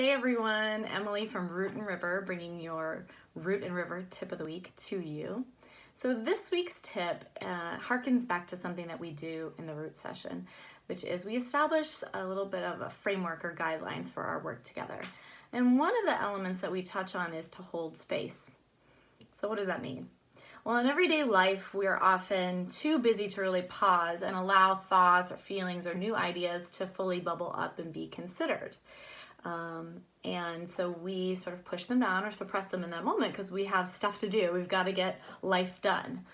Hey everyone, Emily from Root and River bringing your Root and River tip of the week to you. So this week's tip harkens back to something that we do in the Root session, which is we establish a little bit of a framework or guidelines for our work together. And one of the elements that we touch on is to hold space. So what does that mean? Well, in everyday life, we are often too busy to really pause and allow thoughts or feelings or new ideas to fully bubble up and be considered. And so we sort of push them down or suppress them in that moment because we have stuff to do. We've got to get life done.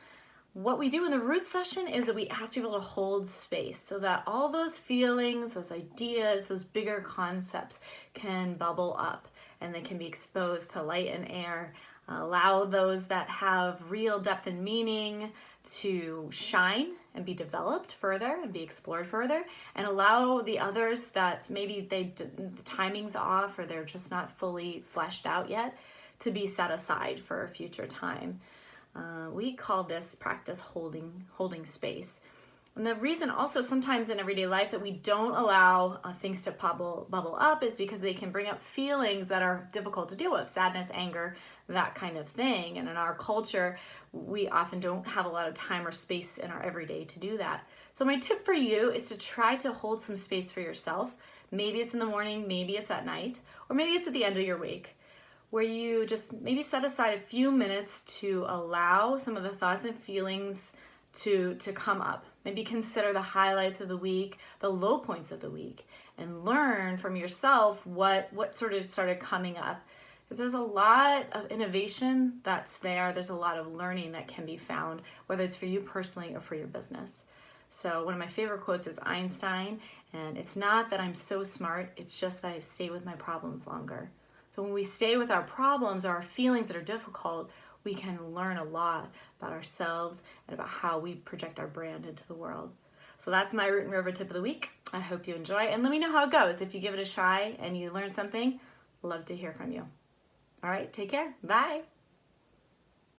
What we do in the Root session is that we ask people to hold space so that all those feelings, those ideas, those bigger concepts can bubble up and they can be exposed to light and air. Allow those that have real depth and meaning to shine and be developed further and be explored further, and allow the others that maybe the timing's off or they're just not fully fleshed out yet to be set aside for a future time. We call this practice holding space. And the reason also sometimes in everyday life that we don't allow things to bubble up is because they can bring up feelings that are difficult to deal with, sadness, anger, that kind of thing. And in our culture, we often don't have a lot of time or space in our everyday to do that. So my tip for you is to try to hold some space for yourself. Maybe it's in the morning, maybe it's at night, or maybe it's at the end of your week, where you just maybe set aside a few minutes to allow some of the thoughts and feelings to come up. Maybe consider the highlights of the week, the low points of the week, and learn from yourself what sort of started coming up. Because there's a lot of innovation that's there. There's a lot of learning that can be found, whether it's for you personally or for your business. So one of my favorite quotes is Einstein, and it's not that I'm so smart, it's just that I stay with my problems longer. So when we stay with our problems or our feelings that are difficult, we can learn a lot about ourselves and about how we project our brand into the world. So that's my Root and River tip of the week. I hope you enjoy, and let me know how it goes. If you give it a try and you learn something, love to hear from you. All right, take care. Bye.